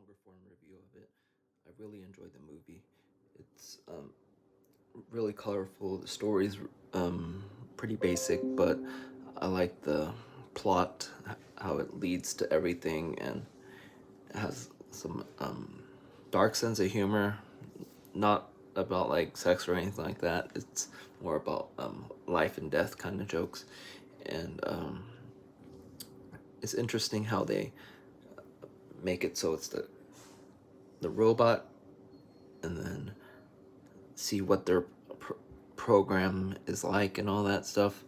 longer form review of it. I really enjoyed the movie. It's really colorful. The story's pretty basic, but I like the plot, how it leads to everything, and it has some dark sense of humor. Not about like sex or anything like that. It's more about life and death kind of jokes, and it's interesting how they make it so it's the robot, and then see what their program is like and all that stuff.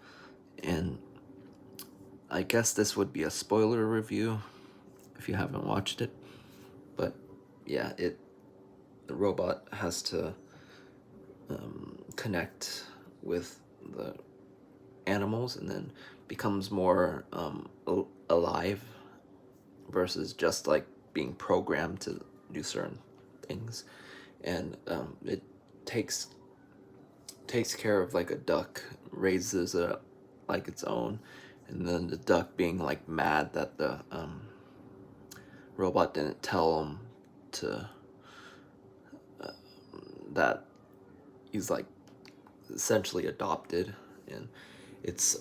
And I guess this would be a spoiler review if you haven't watched it. But yeah, the robot has to connect with the animals and then becomes more alive versus just like being programmed to do certain things. And it takes care of like a duck, raises it like its own, and then the duck being like mad that the robot didn't tell him to that he's like essentially adopted. And it's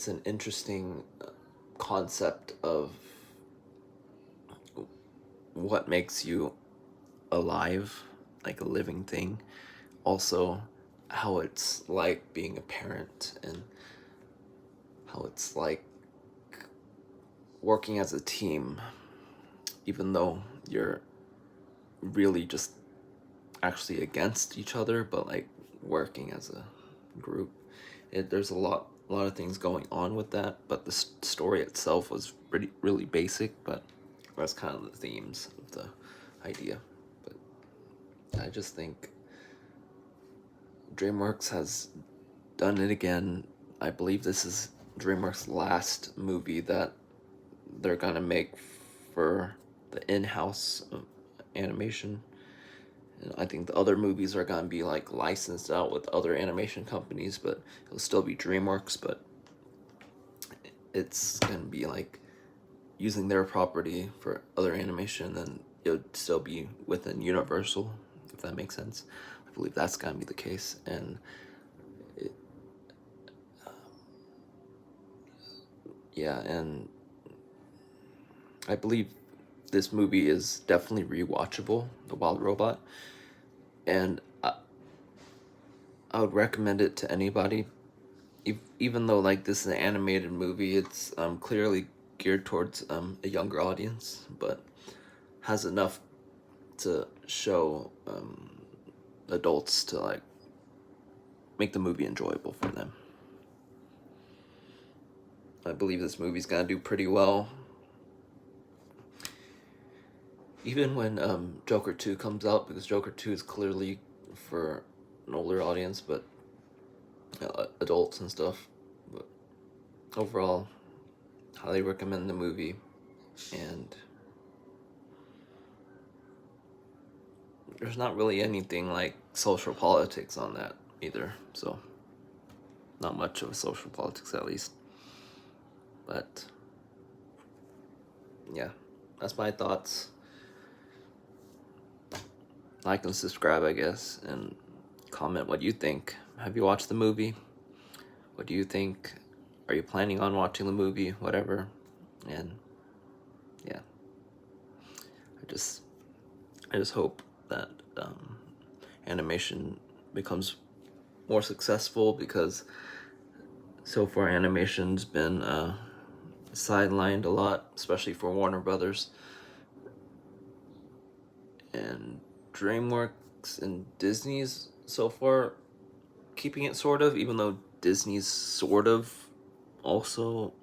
an interesting concept of what makes you alive, like a living thing. Also, how it's like being a parent, and how it's like working as a team, even though you're really just actually against each other, but like working as a group. There's a lot of things going on with that, but the story itself was really basic, but that's kind of the themes of the idea. But I just think DreamWorks has done it again. I believe this is DreamWorks' last movie that they're gonna make for the in-house animation. And I think the other movies are gonna be like licensed out with other animation companies, but it'll still be DreamWorks, but it's gonna be like using their property for other animation, then it would still be within Universal, if that makes sense. I believe that's gonna be the case. And it, yeah, and I believe this movie is definitely rewatchable, The Wild Robot, and I would recommend it to anybody. Even though like this is an animated movie, it's clearly geared towards a younger audience, but has enough to show adults to like make the movie enjoyable for them. I believe this movie's gonna do pretty well. Even when Joker 2 comes out, because Joker 2 is clearly for an older audience, but adults and stuff. But overall, highly recommend the movie. And there's not really anything like social politics on that either, so not much of a social politics, at least. But yeah, that's my thoughts. Like and subscribe, I guess, and comment what you think. Have you watched the movie? What do you think? Are you planning on watching the movie? Whatever. And yeah, I just hope that animation becomes more successful, because so far animation's been sidelined a lot, especially for Warner Brothers. And DreamWorks and Disney's so far keeping it sort of, even though Disney's sort of also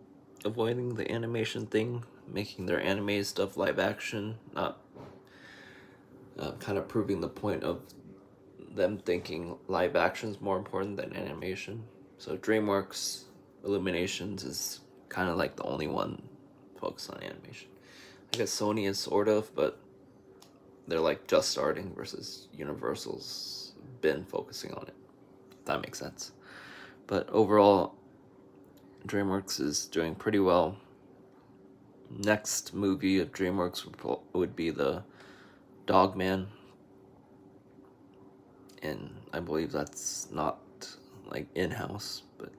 avoiding the animation thing, making their animated stuff live action, not kind of proving the point of them thinking live action is more important than animation. So DreamWorks Illuminations is kind of like the only one focused on animation. I guess Sony is sort of, but they're like just starting, versus Universal's been focusing on it, if that makes sense. But overall, DreamWorks is doing pretty well. next movie of DreamWorks would be the Dogman, and I believe that's not like in-house, but